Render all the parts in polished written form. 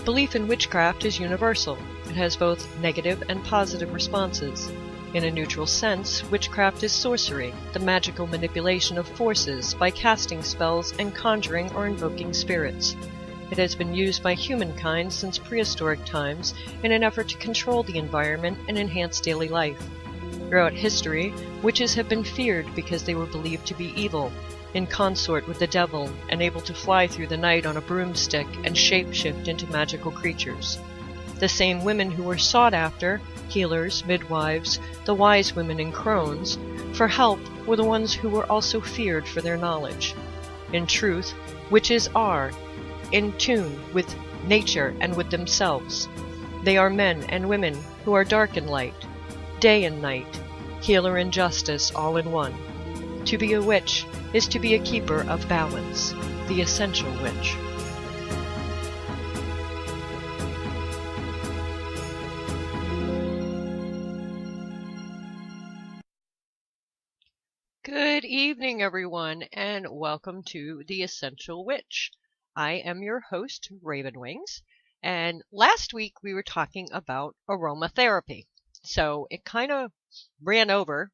Belief in witchcraft is universal. It has both negative and positive responses. In a neutral sense, witchcraft is sorcery, the magical manipulation of forces by casting spells and conjuring or invoking spirits. It has been used by humankind since prehistoric times in an effort to control the environment and enhance daily life. Throughout history, witches have been feared because they were believed to be evil, in consort with the devil, and able to fly through the night on a broomstick and shape-shift into magical creatures. The same women who were sought after, healers, midwives, the wise women and crones, for help were the ones who were also feared for their knowledge. In truth, witches are in tune with nature and with themselves. They are men and women who are dark and light, day and night, healer and justice all in one. To be a witch is to be a keeper of balance, the essential witch. Good evening, everyone, and welcome to The Essential Witch. I am your host, Ravenwings, and last week we were talking about aromatherapy. So it kind of ran over,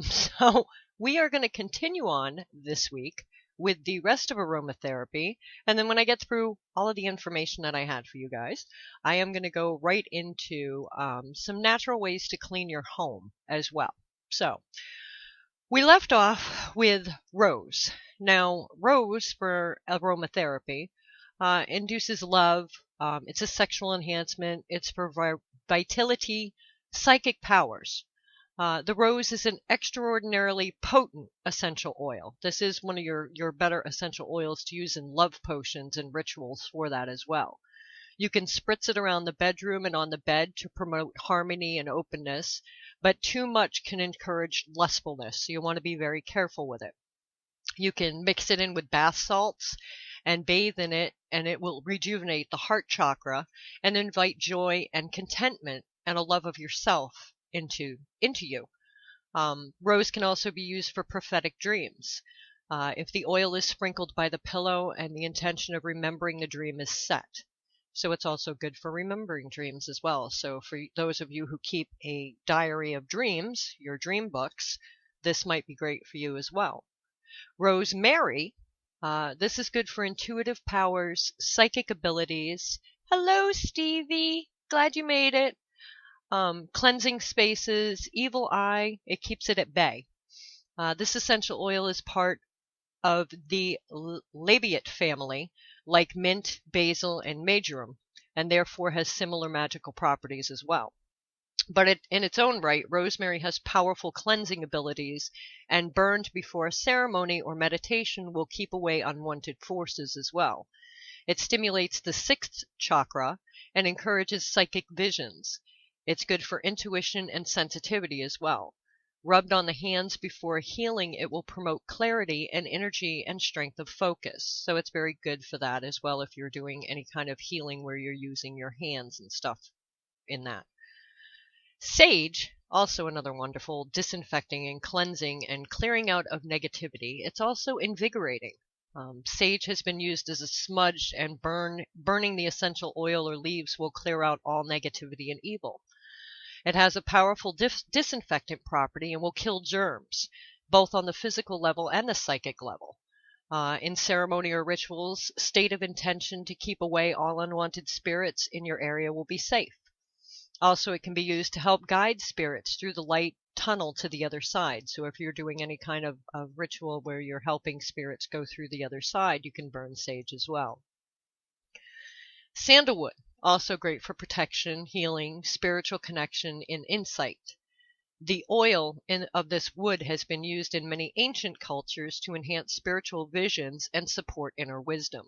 so we are going to continue on this week with the rest of aromatherapy, and then when I get through all of the information that I had for you guys, I am going to go right into some natural ways to clean your home as well. So we left off with rose. Now, rose for aromatherapy induces love. It's a sexual enhancement. It's for vitality, psychic powers. The rose is an extraordinarily potent essential oil. This is one of your better essential oils to use in love potions and rituals for that as well. You can spritz it around the bedroom and on the bed to promote harmony and openness, but too much can encourage lustfulness, so you want to be very careful with it. You can mix it in with bath salts and bathe in it, and it will rejuvenate the heart chakra and invite joy and contentment and a love of yourself into you. Rose can also be used for prophetic dreams. If the oil is sprinkled by the pillow and the intention of remembering the dream is set. So it's also good for remembering dreams as well. So for those of you who keep a diary of dreams, your dream books, this might be great for you as well. Rosemary, this is good for intuitive powers, psychic abilities. Hello, Stevie. Glad you made it. Cleansing spaces, evil eye, it keeps it at bay. This essential oil is part of the labiate family, like mint, basil, and marjoram, and therefore has similar magical properties as well. But in its own right, rosemary has powerful cleansing abilities, and burned before a ceremony or meditation will keep away unwanted forces as well. It stimulates the 6th chakra and encourages psychic visions. It's good for intuition and sensitivity as well. Rubbed on the hands before healing, it will promote clarity and energy and strength of focus. So it's very good for that as well if you're doing any kind of healing where you're using your hands and stuff in that. Sage, also another wonderful disinfecting and cleansing and clearing out of negativity. It's also invigorating. Sage has been used as a smudge, and burning the essential oil or leaves will clear out all negativity and evil. It has a powerful disinfectant property and will kill germs, both on the physical level and the psychic level. In ceremony or rituals, state of intention to keep away all unwanted spirits in your area will be safe. Also, it can be used to help guide spirits through the light tunnel to the other side. So if you're doing any kind of ritual where you're helping spirits go through the other side, you can burn sage as well. Sandalwood, also great for protection, healing, spiritual connection, and insight. The oil of this wood has been used in many ancient cultures to enhance spiritual visions and support inner wisdom.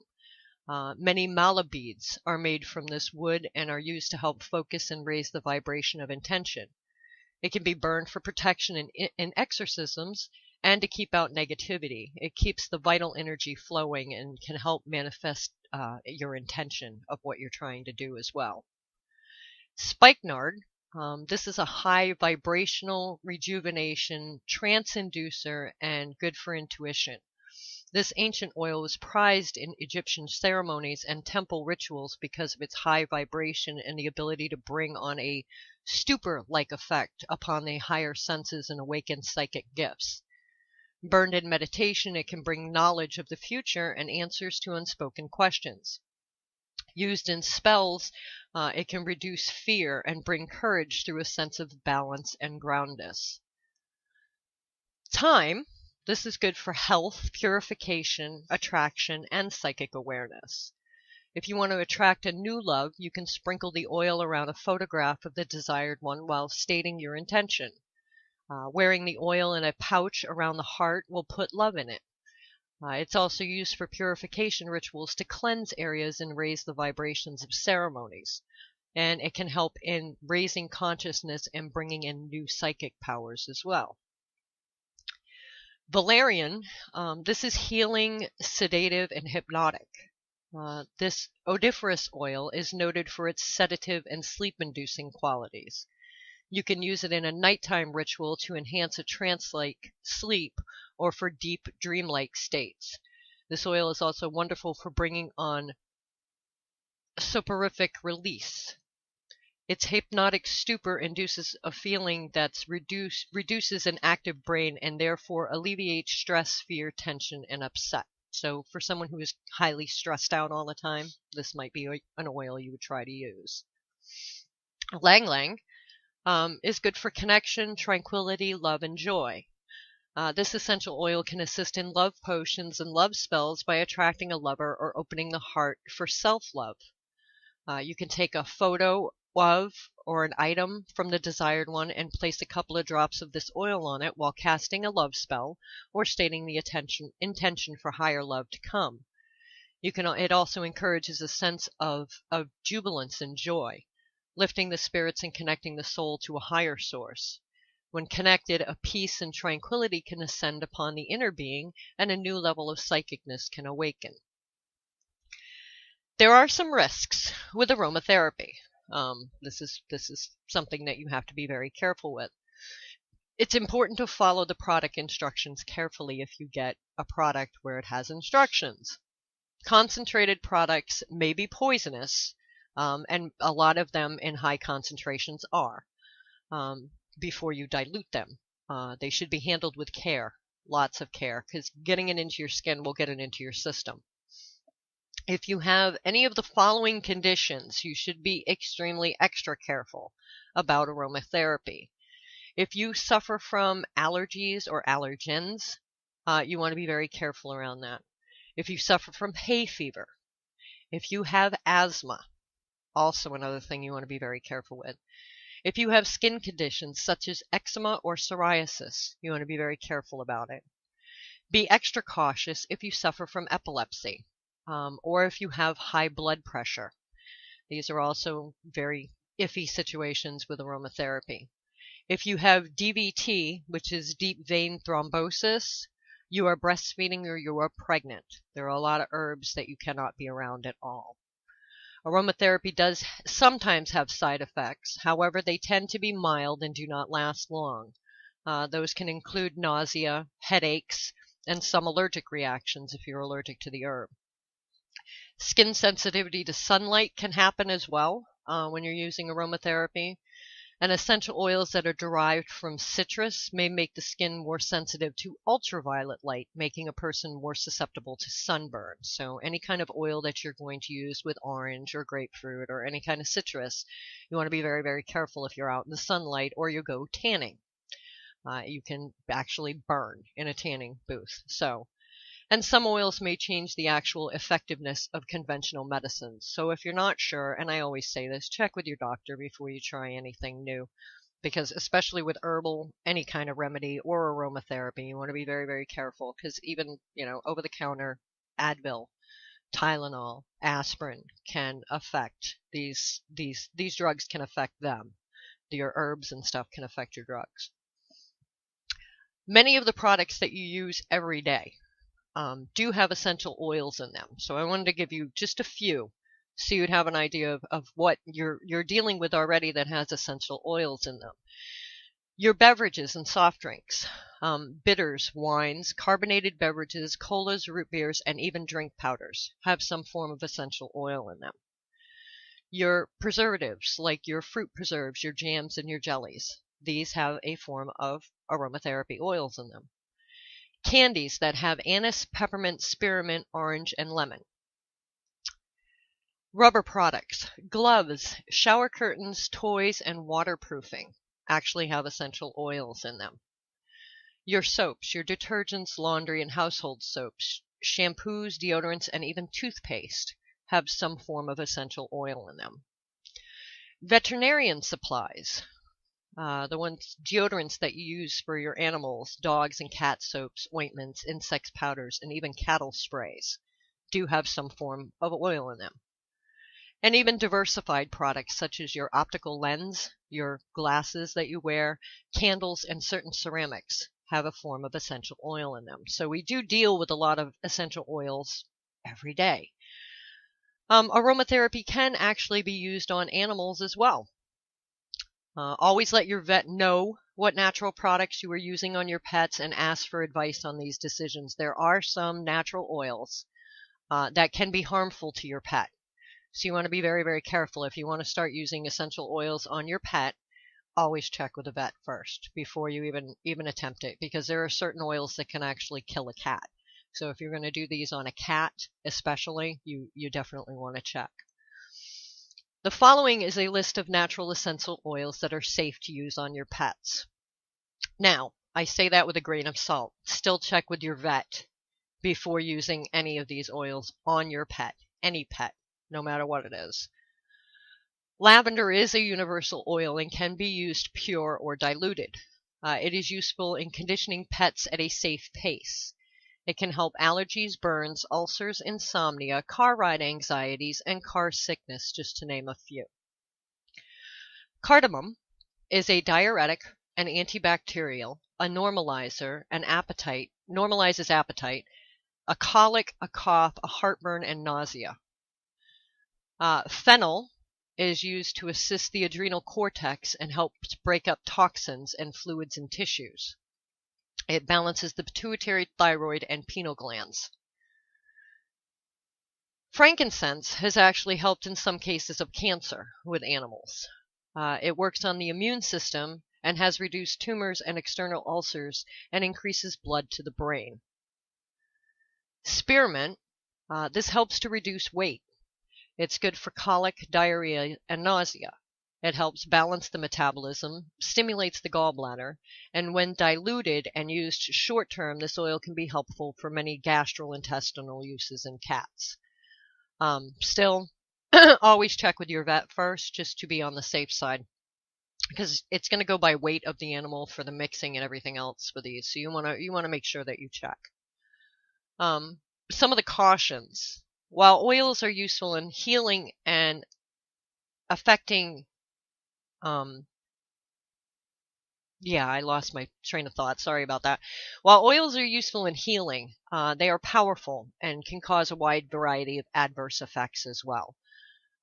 Many mala beads are made from this wood and are used to help focus and raise the vibration of intention. It can be burned for protection in exorcisms and to keep out negativity. It keeps the vital energy flowing and can help manifest your intention of what you're trying to do as well. Spikenard, this is a high vibrational rejuvenation, trance inducer, and good for intuition. This ancient oil was prized in Egyptian ceremonies and temple rituals because of its high vibration and the ability to bring on a stupor-like effect upon the higher senses and awaken psychic gifts. Burned in meditation, it can bring knowledge of the future and answers to unspoken questions. Used in spells, it can reduce fear and bring courage through a sense of balance and groundness. Thyme. This is good for health, purification, attraction, and psychic awareness. If you want to attract a new love, you can sprinkle the oil around a photograph of the desired one while stating your intention. Wearing the oil in a pouch around the heart will put love in it. It's also used for purification rituals to cleanse areas and raise the vibrations of ceremonies. And it can help in raising consciousness and bringing in new psychic powers as well. Valerian, this is healing, sedative, and hypnotic. This odoriferous oil is noted for its sedative and sleep-inducing qualities. You can use it in a nighttime ritual to enhance a trance-like sleep or for deep dreamlike states. This oil is also wonderful for bringing on soporific release. Its hypnotic stupor induces a feeling that reduces an active brain and therefore alleviates stress, fear, tension, and upset. So for someone who is highly stressed out all the time, this might be an oil you would try to use. Lang Lang is good for connection, tranquility, love, and joy. This essential oil can assist in love potions and love spells by attracting a lover or opening the heart for self-love. You can take a photo of or an item from the desired one and place a couple of drops of this oil on it while casting a love spell or stating the intention for higher love to come. It also encourages a sense of jubilance and joy, lifting the spirits and connecting the soul to a higher source. When connected, a peace and tranquility can ascend upon the inner being and a new level of psychicness can awaken. There are some risks with aromatherapy. This is something that you have to be very careful with. It's important to follow the product instructions carefully if you get a product where it has instructions. Concentrated products may be poisonous, and a lot of them in high concentrations are, before you dilute them. They should be handled with care, lots of care, because getting it into your skin will get it into your system. If you have any of the following conditions, you should be extremely extra careful about aromatherapy. If you suffer from allergies or allergens, you want to be very careful around that. If you suffer from hay fever, if you have asthma, also another thing you want to be very careful with. If you have skin conditions such as eczema or psoriasis, you want to be very careful about it. Be extra cautious if you suffer from epilepsy. Or if you have high blood pressure. These are also very iffy situations with aromatherapy. If you have DVT, which is deep vein thrombosis, you are breastfeeding or you are pregnant. There are a lot of herbs that you cannot be around at all. Aromatherapy does sometimes have side effects. However, they tend to be mild and do not last long. Those can include nausea, headaches, and some allergic reactions if you're allergic to the herb. Skin sensitivity to sunlight can happen as well when you're using aromatherapy. And essential oils that are derived from citrus may make the skin more sensitive to ultraviolet light, making a person more susceptible to sunburn. So any kind of oil that you're going to use with orange or grapefruit or any kind of citrus, you want to be very, very careful if you're out in the sunlight or you go tanning. You can actually burn in a tanning booth. And some oils may change the actual effectiveness of conventional medicines. So if you're not sure, and I always say this, check with your doctor before you try anything new. Because especially with herbal, any kind of remedy or aromatherapy, you want to be very, very careful. Because even, over-the-counter Advil, Tylenol, aspirin can affect these drugs can affect them. Your herbs and stuff can affect your drugs. Many of the products that you use every day do have essential oils in them. So I wanted to give you just a few so you'd have an idea of what you're dealing with already that has essential oils in them. Your beverages and soft drinks, bitters, wines, carbonated beverages, colas, root beers, and even drink powders have some form of essential oil in them. Your preservatives, like your fruit preserves, your jams, and your jellies, these have a form of aromatherapy oils in them. Candies that have anise, peppermint, spearmint, orange, and lemon. Rubber products, gloves, shower curtains, toys, and waterproofing actually have essential oils in them. Your soaps, your detergents, laundry, and household soaps, shampoos, deodorants, and even toothpaste have some form of essential oil in them. Veterinarian supplies, the deodorants that you use for your animals, dogs and cat soaps, ointments, insect powders, and even cattle sprays do have some form of oil in them. And even diversified products such as your optical lens, your glasses that you wear, candles, and certain ceramics have a form of essential oil in them. So we do deal with a lot of essential oils every day. Aromatherapy can actually be used on animals as well. Always let your vet know what natural products you are using on your pets and ask for advice on these decisions. There are some natural oils that can be harmful to your pet. So you want to be very, very careful. If you want to start using essential oils on your pet, always check with a vet first before you even attempt it, because there are certain oils that can actually kill a cat. So if you're going to do these on a cat especially, you definitely want to check. The following is a list of natural essential oils that are safe to use on your pets. Now, I say that with a grain of salt. Still check with your vet before using any of these oils on your pet, any pet, no matter what it is. Lavender is a universal oil and can be used pure or diluted. It is useful in conditioning pets at a safe pace. It can help allergies, burns, ulcers, insomnia, car ride anxieties, and car sickness, just to name a few. Cardamom is a diuretic, an antibacterial, a normalizer, normalizes appetite, a colic, a cough, a heartburn, and nausea. Fennel is used to assist the adrenal cortex and helps break up toxins and fluids in tissues. It balances the pituitary, thyroid, and pineal glands. Frankincense has actually helped in some cases of cancer with animals. It works on the immune system and has reduced tumors and external ulcers and increases blood to the brain. Spearmint, this helps to reduce weight. It's good for colic, diarrhea, and nausea. It helps balance the metabolism, stimulates the gallbladder, and when diluted and used short-term, this oil can be helpful for many gastrointestinal uses in cats. Still, always check with your vet first, just to be on the safe side, because it's going to go by weight of the animal for the mixing and everything else for these. So you want to make sure that you check. Some of the cautions. While oils are useful in healing and affecting I lost my train of thought. Sorry about that. While oils are useful in healing, they are powerful and can cause a wide variety of adverse effects as well.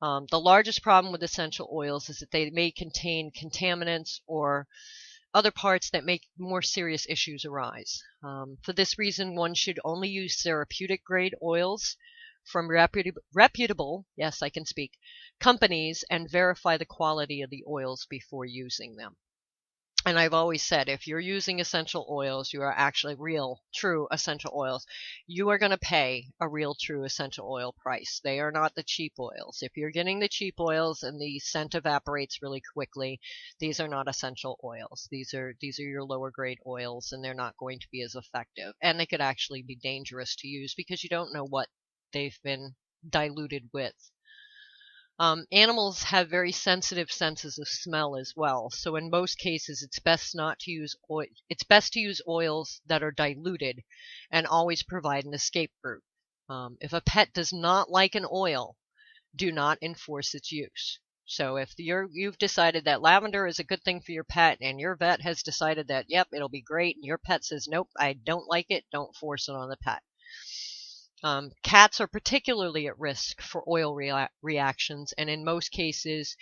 The largest problem with essential oils is that they may contain contaminants or other parts that make more serious issues arise. For this reason, one should only use therapeutic grade oils from reputable, yes, I can speak, companies, and verify the quality of the oils before using them. And I've always said, if you're using essential oils, you are actually real, true essential oils. You are going to pay a real, true essential oil price. They are not the cheap oils. If you're getting the cheap oils and the scent evaporates really quickly, these are not essential oils. These are your lower grade oils, and they're not going to be as effective. And they could actually be dangerous to use because you don't know what they've been diluted with. Animals have very sensitive senses of smell as well, so in most cases it's best to use oils that are diluted and always provide an escape route. If a pet does not like an oil, do not enforce its use. So if you've decided that lavender is a good thing for your pet and your vet has decided that, yep, it'll be great, and your pet says, nope, I don't like it, don't force it on the pet. Cats are particularly at risk for oil reactions, and in most cases,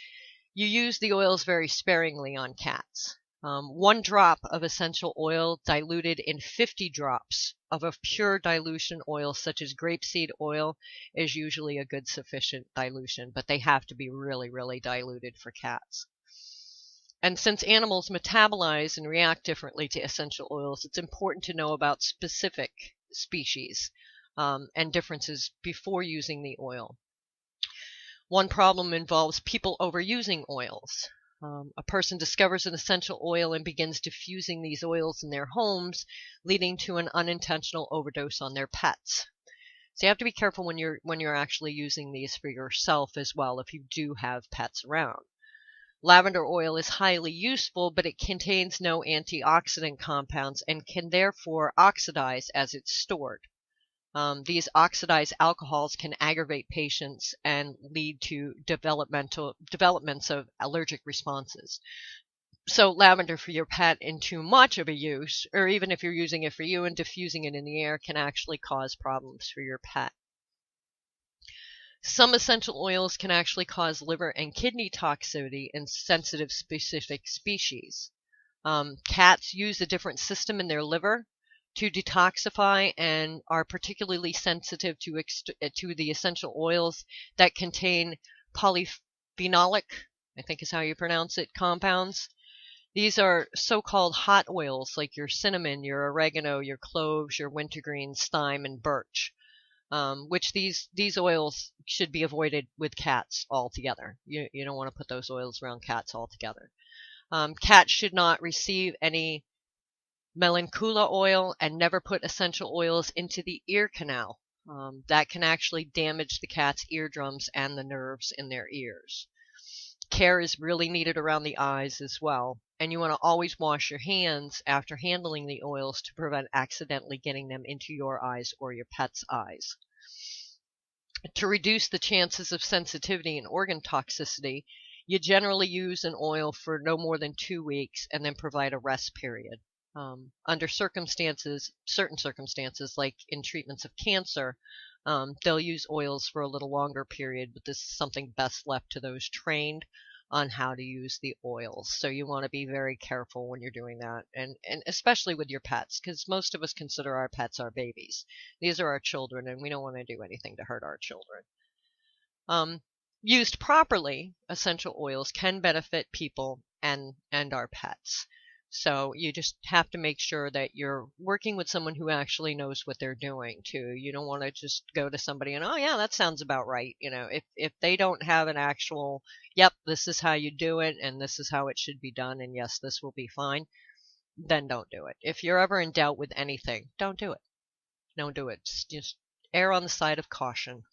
you use the oils very sparingly on cats. 1 drop of essential oil diluted in 50 drops of a pure dilution oil, such as grapeseed oil, is usually a good sufficient dilution, but they have to be really, really diluted for cats. And since animals metabolize and react differently to essential oils, it's important to know about specific species and differences before using the oil. One problem involves people overusing oils. A person discovers an essential oil and begins diffusing these oils in their homes, leading to an unintentional overdose on their pets. So you have to be careful when you're actually using these for yourself as well, if you do have pets around. Lavender oil is highly useful, but it contains no antioxidant compounds and can therefore oxidize as it's stored. These oxidized alcohols can aggravate patients and lead to developments of allergic responses. So lavender for your pet in too much of a use, or even if you're using it for you and diffusing it in the air, can actually cause problems for your pet. Some essential oils can actually cause liver and kidney toxicity in sensitive specific species. Cats use a different system in their liver to detoxify and are particularly sensitive to the essential oils that contain polyphenolic, I think is how you pronounce it, compounds. These are so-called hot oils like your cinnamon, your oregano, your cloves, your wintergreen, thyme, and birch, which these oils should be avoided with cats altogether. You don't want to put those oils around cats altogether. Cats should not receive any melancholia oil and never put essential oils into the ear canal. That can actually damage the cat's eardrums and the nerves in their ears. Care is really needed around the eyes as well, and you want to always wash your hands after handling the oils to prevent accidentally getting them into your eyes or your pet's eyes. To reduce the chances of sensitivity and organ toxicity, you generally use an oil for no more than 2 weeks and then provide a rest period. Under certain circumstances, like in treatments of cancer, they'll use oils for a little longer period, but this is something best left to those trained on how to use the oils. So you want to be very careful when you're doing that, and especially with your pets, because most of us consider our pets our babies. These are our children, and we don't want to do anything to hurt our children. Used properly, essential oils can benefit people and our pets. So you just have to make sure that you're working with someone who actually knows what they're doing too. You don't want to just go to somebody and, oh yeah, that sounds about right. If they don't have an actual, yep, this is how you do it and this is how it should be done, and yes, this will be fine, then don't do it. If you're ever in doubt with anything, don't do it. Don't do it. Just err on the side of caution.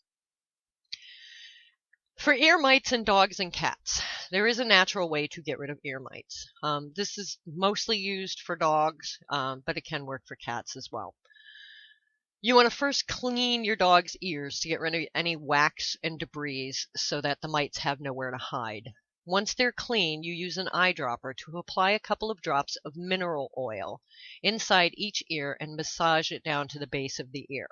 For ear mites in dogs and cats, there is a natural way to get rid of ear mites. This is mostly used for dogs, but it can work for cats as well. You want to first clean your dog's ears to get rid of any wax and debris so that the mites have nowhere to hide. Once they're clean, you use an eyedropper to apply a couple of drops of mineral oil inside each ear and massage it down to the base of the ear.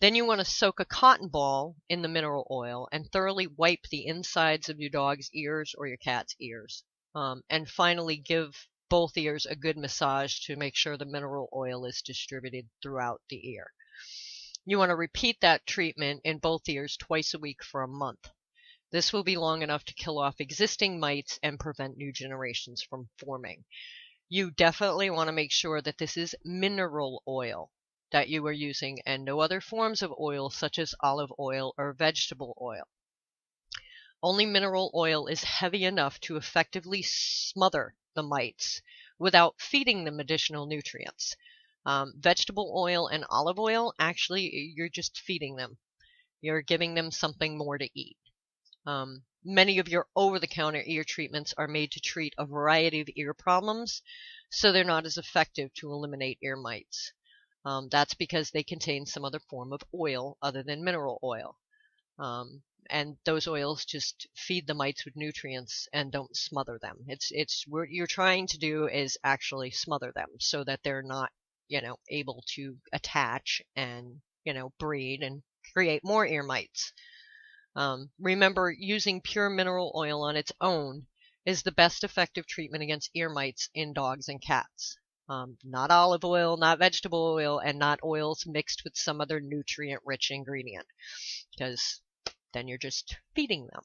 Then you want to soak a cotton ball in the mineral oil and thoroughly wipe the insides of your dog's ears or your cat's ears. And finally give both ears a good massage to make sure the mineral oil is distributed throughout the ear. You want to repeat that treatment in both ears twice a week for a month. This will be long enough to kill off existing mites and prevent new generations from forming. You definitely want to make sure that this is mineral oil that you are using and no other forms of oil such as olive oil or vegetable oil. Only mineral oil is heavy enough to effectively smother the mites without feeding them additional nutrients. Vegetable oil and olive oil, actually, you're just feeding them. You're giving them something more to eat. Many of your over-the-counter ear treatments are made to treat a variety of ear problems, so they're not as effective to eliminate ear mites. That's because they contain some other form of oil other than mineral oil. And those oils just feed the mites with nutrients and don't smother them. It's what you're trying to do is actually smother them so that they're not, able to attach and, breed and create more ear mites. Remember, using pure mineral oil on its own is the best effective treatment against ear mites in dogs and cats. Not olive oil, not vegetable oil, and not oils mixed with some other nutrient-rich ingredient, because then you're just feeding them.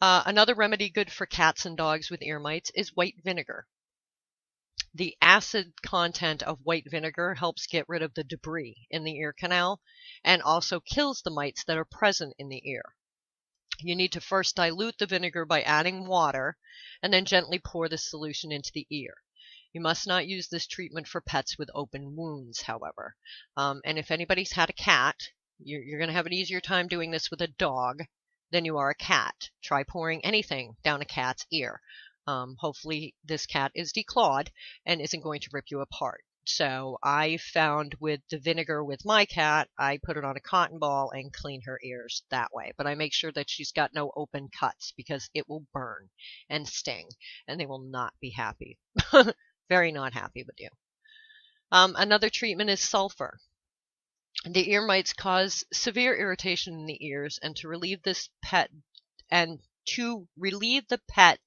Another remedy good for cats and dogs with ear mites is white vinegar. The acid content of white vinegar helps get rid of the debris in the ear canal and also kills the mites that are present in the ear. You need to first dilute the vinegar by adding water and then gently pour the solution into the ear. You must not use this treatment for pets with open wounds, however. And if anybody's had a cat, you're going to have an easier time doing this with a dog than you are a cat. Try pouring anything down a cat's ear. Hopefully this cat is declawed and isn't going to rip you apart. So I found with the vinegar with my cat, I put it on a cotton ball and clean her ears that way. But I make sure that she's got no open cuts because it will burn and sting and they will not be happy. Very not happy with you. Another treatment is sulfur. The ear mites cause severe irritation in the ears, and to relieve the pet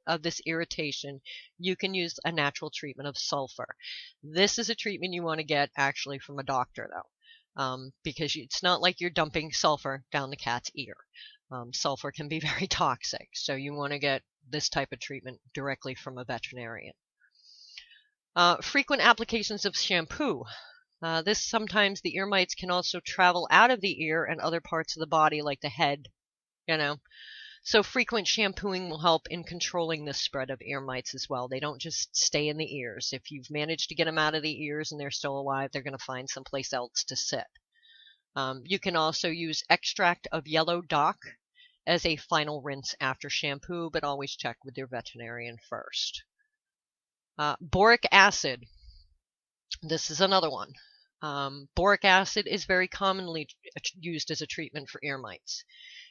of this irritation, you can use a natural treatment of sulfur. This is a treatment you want to get actually from a doctor, though, because it's not like you're dumping sulfur down the cat's ear. Sulfur can be very toxic, so you want to get this type of treatment directly from a veterinarian. Frequent applications of shampoo. Sometimes the ear mites can also travel out of the ear and other parts of the body like the head, So frequent shampooing will help in controlling the spread of ear mites as well. They don't just stay in the ears. If you've managed to get them out of the ears and they're still alive, they're going to find someplace else to sit. You can also use extract of yellow dock as a final rinse after shampoo, but always check with your veterinarian first. Boric acid. This is another one. Boric acid is very commonly used as a treatment for ear mites.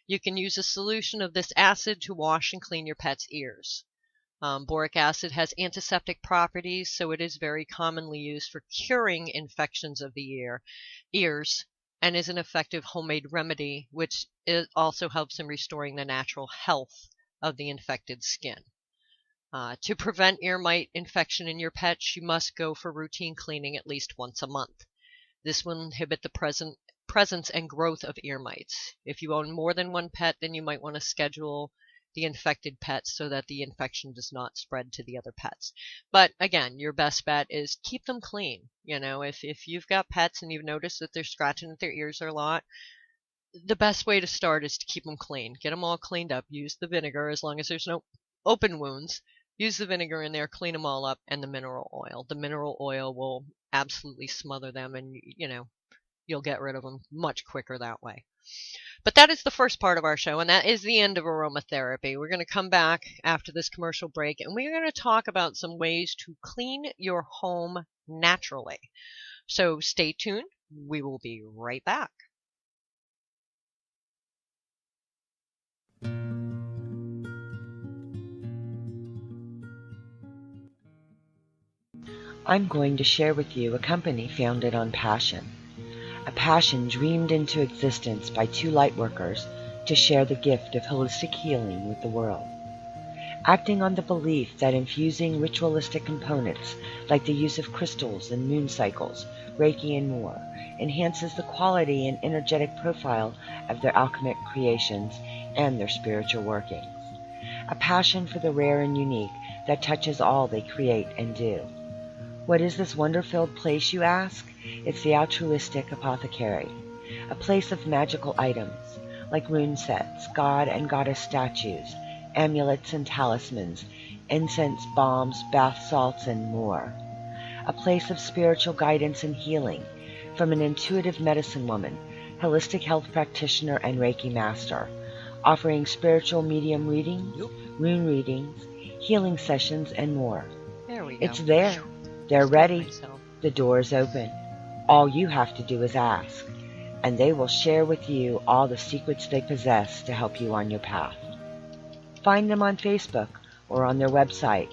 You can use a solution of this acid to wash and clean your pet's ears. Boric acid has antiseptic properties, so it is very commonly used for curing infections of the ears, and is an effective homemade remedy, which also helps in restoring the natural health of the infected skin. To prevent ear mite infection in your pets, you must go for routine cleaning at least once a month. This will inhibit the presence and growth of ear mites. If you own more than one pet, then you might want to schedule the infected pets so that the infection does not spread to the other pets. But again, your best bet is keep them clean. If you've got pets and you've noticed that they're scratching at their ears a lot, the best way to start is to keep them clean. Get them all cleaned up. Use the vinegar as long as there's no open wounds. Use the vinegar in there, clean them all up, and the mineral oil. The mineral oil will absolutely smother them, and you'll get rid of them much quicker that way. But that is the first part of our show, and that is the end of aromatherapy. We're going to come back after this commercial break, and we're going to talk about some ways to clean your home naturally. So stay tuned. We will be right back. I'm going to share with you a company founded on passion. A passion dreamed into existence by two lightworkers to share the gift of holistic healing with the world. Acting on the belief that infusing ritualistic components like the use of crystals and moon cycles, Reiki and more, enhances the quality and energetic profile of their alchemic creations and their spiritual workings. A passion for the rare and unique that touches all they create and do. What is this wonder-filled place, you ask? It's the altruistic apothecary, a place of magical items, like rune sets, god and goddess statues, amulets and talismans, incense, balms, bath salts, and more. A place of spiritual guidance and healing from an intuitive medicine woman, holistic health practitioner, and Reiki master, offering spiritual medium readings, rune readings, healing sessions, and more. There we go. It's there. They're ready. The door's open. All you have to do is ask, and they will share with you all the secrets they possess to help you on your path. Find them on Facebook or on their website,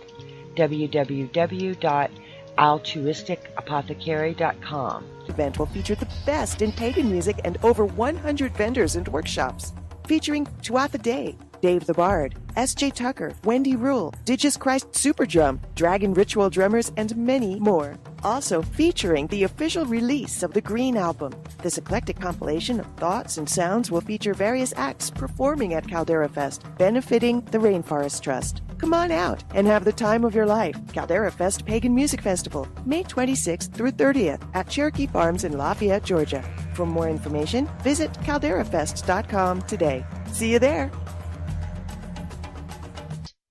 www.altruisticapothecary.com. The event will feature the best in pagan music and over 100 vendors and workshops, featuring Tuatha Dé, Dave the Bard, S.J. Tucker, Wendy Rule, Digis Christ Superdrum, Dragon Ritual Drummers, and many more. Also featuring the official release of the Green Album. This eclectic compilation of thoughts and sounds will feature various acts performing at Caldera Fest, benefiting the Rainforest Trust. Come on out and have the time of your life. Caldera Fest Pagan Music Festival, May 26th through 30th at Cherokee Farms in Lafayette, Georgia. For more information, visit calderafest.com today. See you there.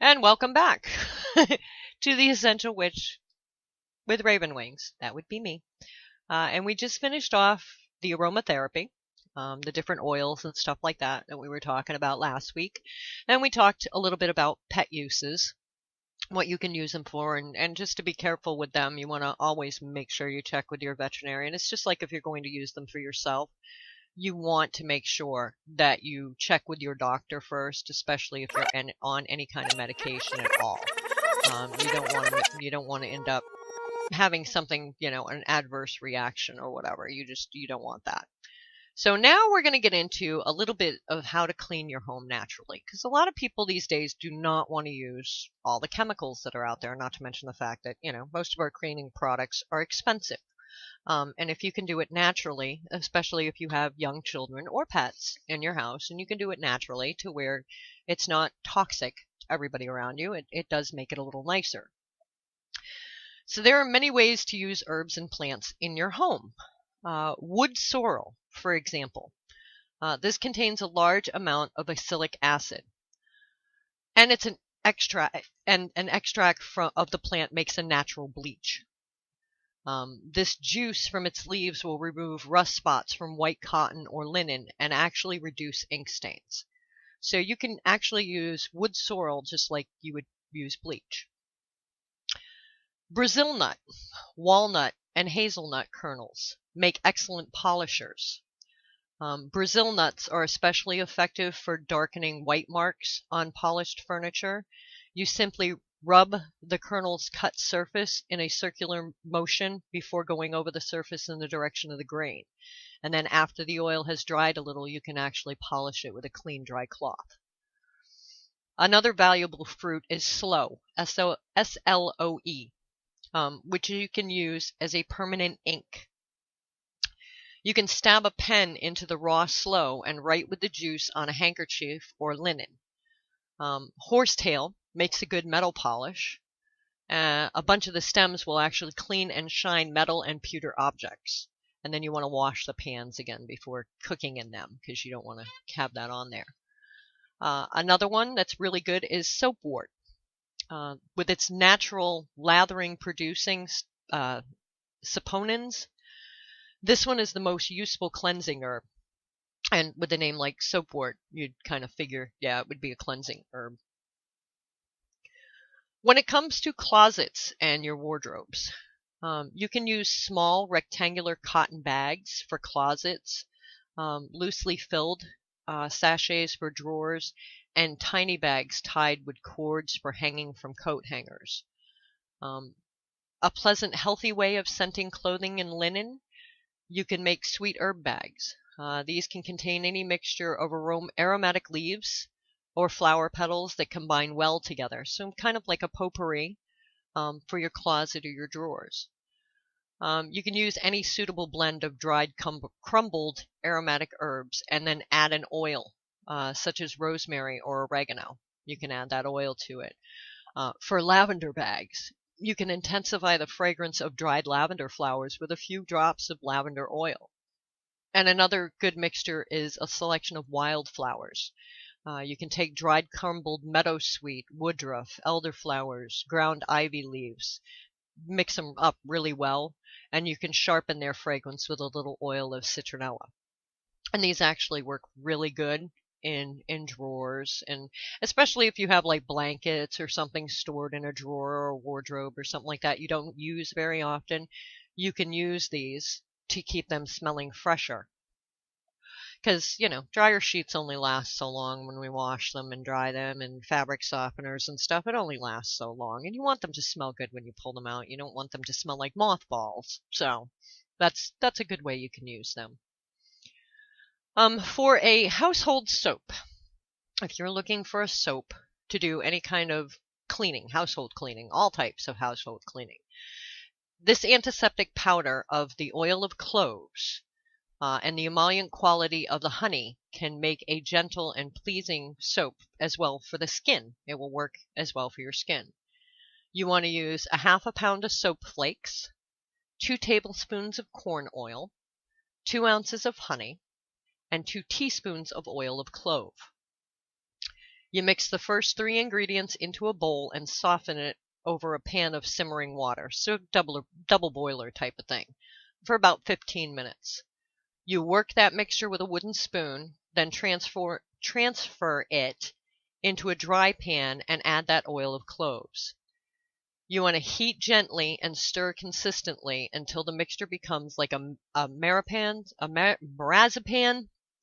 And welcome back to the Essential Witch with Raven Wings. That would be me. And we just finished off the aromatherapy, the different oils and stuff like that we were talking about last week. And we talked a little bit about pet uses, what you can use them for, and just to be careful with them. You want to always make sure you check with your veterinarian. It's just like if you're going to use them for yourself. You want to make sure that you check with your doctor first, especially if you're on any kind of medication at all. You don't want to end up having something, an adverse reaction or whatever. You don't want that. So now we're going to get into a little bit of how to clean your home naturally, because a lot of people these days do not want to use all the chemicals that are out there, not to mention the fact that, most of our cleaning products are expensive. And if you can do it naturally, especially if you have young children or pets in your house, and you can do it naturally to where it's not toxic to everybody around you, it does make it a little nicer. So there are many ways to use herbs and plants in your home. Wood sorrel, for example. This contains a large amount of acylic acid, and it's an extract, and an extract of the plant makes a natural bleach. This juice from its leaves will remove rust spots from white cotton or linen and actually reduce ink stains. So you can actually use wood sorrel just like you would use bleach. Brazil nut, walnut, and hazelnut kernels make excellent polishers. Brazil nuts are especially effective for darkening white marks on polished furniture. You simply rub the kernel's cut surface in a circular motion before going over the surface in the direction of the grain. And then after the oil has dried a little, you can actually polish it with a clean, dry cloth. Another valuable fruit is sloe, S-L-O-E, which you can use as a permanent ink. You can stab a pen into the raw sloe and write with the juice on a handkerchief or linen. Horsetail makes a good metal polish. A bunch of the stems will actually clean and shine metal and pewter objects. And then you want to wash the pans again before cooking in them, because you don't want to have that on there. Another one that's really good is soapwort. With its natural lathering producing saponins, this one is the most useful cleansing herb. And with a name like soapwort, you'd kind of figure, yeah, it would be a cleansing herb. When it comes to closets and your wardrobes, you can use small rectangular cotton bags for closets, loosely filled sachets for drawers, and tiny bags tied with cords for hanging from coat hangers. A pleasant, healthy way of scenting clothing and linen, you can make sweet herb bags. These can contain any mixture of aromatic leaves or flower petals that combine well together. So kind of like a potpourri for your closet or your drawers. You can use any suitable blend of dried crumbled aromatic herbs and then add an oil, such as rosemary or oregano. You can add that oil to it. For lavender bags, you can intensify the fragrance of dried lavender flowers with a few drops of lavender oil. And another good mixture is a selection of wildflowers. You can take dried crumbled meadowsweet, woodruff, elderflowers, ground ivy leaves, mix them up really well, and you can sharpen their fragrance with a little oil of citronella. And these actually work really good in drawers, and especially if you have like blankets or something stored in a drawer or a wardrobe or something like that you don't use very often, you can use these to keep them smelling fresher. Because, dryer sheets only last so long when we wash them and dry them, and fabric softeners and stuff, it only lasts so long. And you want them to smell good when you pull them out. You don't want them to smell like mothballs. So that's a good way you can use them. For a household soap, if you're looking for a soap to do any kind of cleaning, household cleaning, all types of household cleaning, this antiseptic powder of the oil of cloves and the emollient quality of the honey can make a gentle and pleasing soap as well for the skin. It will work as well for your skin. You want to use a half a pound of soap flakes, 2 tablespoons of corn oil, 2 ounces of honey, and 2 teaspoons of oil of clove. You mix the first 3 ingredients into a bowl and soften it over a pan of simmering water, so double boiler type of thing, for about 15 minutes. You work that mixture with a wooden spoon, then transfer it into a dry pan and add that oil of cloves. You want to heat gently and stir consistently until the mixture becomes like a marzipan,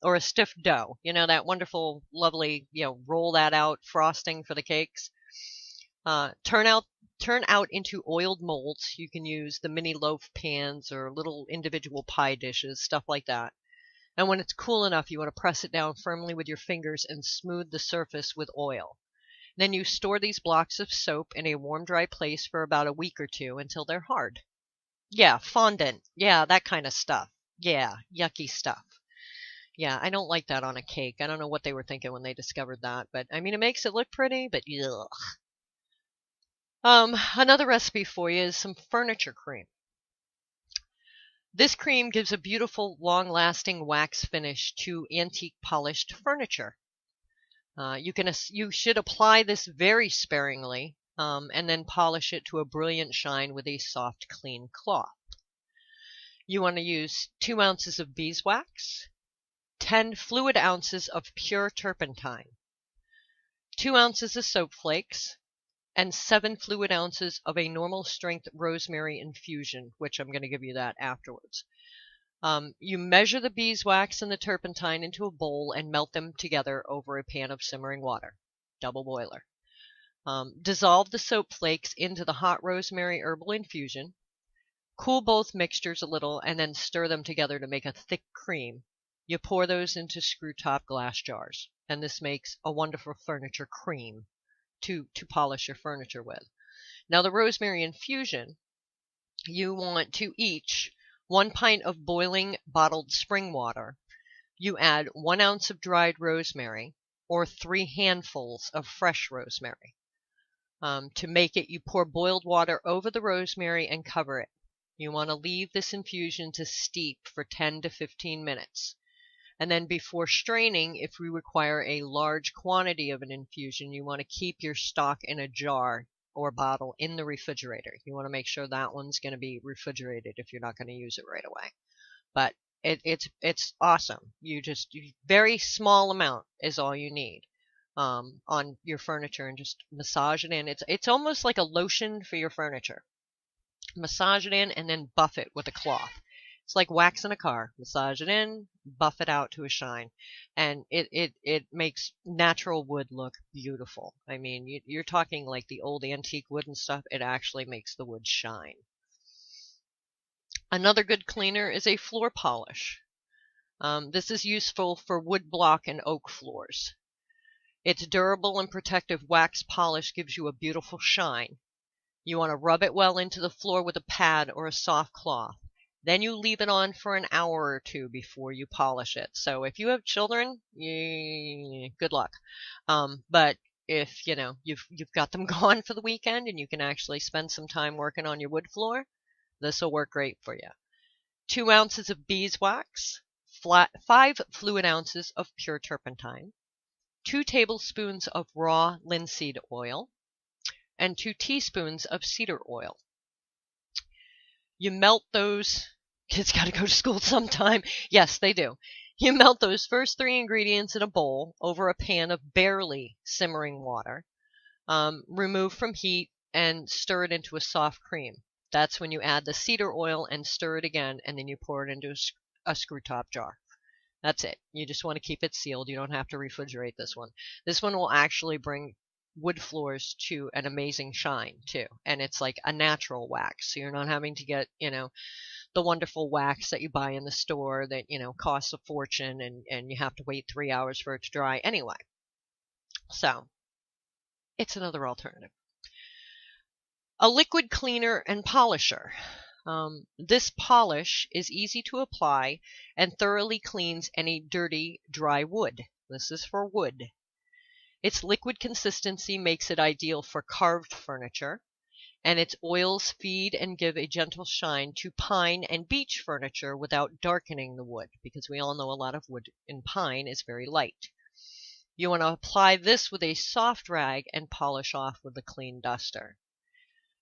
or a stiff dough. You know, that wonderful, lovely, roll that out frosting for the cakes. Turn out into oiled molds. You can use the mini loaf pans or little individual pie dishes, stuff like that. And when it's cool enough, you want to press it down firmly with your fingers and smooth the surface with oil. Then you store these blocks of soap in a warm, dry place for about a week or 2 until they're hard. Yeah, fondant. Yeah, that kind of stuff. Yeah, yucky stuff. Yeah, I don't like that on a cake. I don't know what they were thinking when they discovered that, but I mean, it makes it look pretty, but ugh. Another recipe for you is some furniture cream. This cream gives a beautiful, long-lasting wax finish to antique polished furniture. You should apply this very sparingly, and then polish it to a brilliant shine with a soft, clean cloth. You want to use 2 ounces of beeswax, 10 fluid ounces of pure turpentine, 2 ounces of soap flakes, and 7 fluid ounces of a normal strength rosemary infusion, which I'm going to give you that afterwards. You measure the beeswax and the turpentine into a bowl and melt them together over a pan of simmering water, double boiler. Dissolve the soap flakes into the hot rosemary herbal infusion. Cool both mixtures a little and then stir them together to make a thick cream. You pour those into screw-top glass jars, and this makes a wonderful furniture cream to polish your furniture with. Now the rosemary infusion, you want to each 1 pint of boiling bottled spring water. You add 1 ounce of dried rosemary or 3 handfuls of fresh rosemary. To make it, you pour boiled water over the rosemary and cover it. You want to leave this infusion to steep for 10 to 15 minutes. And then before straining, if we require a large quantity of an infusion, you want to keep your stock in a jar or bottle in the refrigerator. You want to make sure that one's going to be refrigerated if you're not going to use it right away. But it's awesome. Very small amount is all you need on your furniture, and just massage it in. It's almost like a lotion for your furniture. Massage it in and then buff it with a cloth. It's like waxing a car. Massage it in, buff it out to a shine, and it makes natural wood look beautiful. I mean, you're talking like the old antique wood and stuff. It actually makes the wood shine. Another good cleaner is a floor polish. This is useful for wood block and oak floors. Its durable and protective wax polish gives you a beautiful shine. You want to rub it well into the floor with a pad or a soft cloth. Then you leave it on for an hour or 2 before you polish it. So if you have children, good luck. But if you've got them gone for the weekend and you can actually spend some time working on your wood floor, this will work great for you. 2 ounces of beeswax, 5 fluid ounces of pure turpentine, 2 tablespoons of raw linseed oil, and 2 teaspoons of cedar oil. You melt those. Kids got to go to school sometime. Yes, they do. You melt those first 3 ingredients in a bowl over a pan of barely simmering water. Remove from heat and stir it into a soft cream. That's when you add the cedar oil and stir it again, and then you pour it into a screw top jar. That's it. You just want to keep it sealed. You don't have to refrigerate this one. This one will actually bring wood floors to an amazing shine too, and it's like a natural wax, so you're not having to get the wonderful wax that you buy in the store that costs a fortune, and you have to wait 3 hours for it to dry anyway. So it's another alternative. A liquid cleaner and polisher. This polish is easy to apply and thoroughly cleans any dirty, dry wood. This is for wood. Its liquid consistency makes it ideal for carved furniture, and its oils feed and give a gentle shine to pine and beech furniture without darkening the wood, because we all know a lot of wood in pine is very light. You want to apply this with a soft rag and polish off with a clean duster.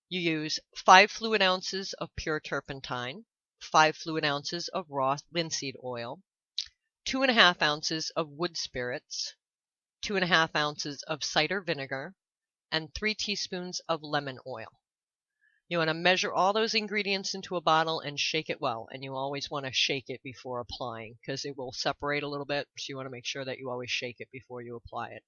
You use 5 fluid ounces of pure turpentine, 5 fluid ounces of raw linseed oil, 2.5 ounces of wood spirits, 2.5 ounces of cider vinegar, and 3 teaspoons of lemon oil. You want to measure all those ingredients into a bottle and shake it well. And you always want to shake it before applying because it will separate a little bit. So you want to make sure that you always shake it before you apply it.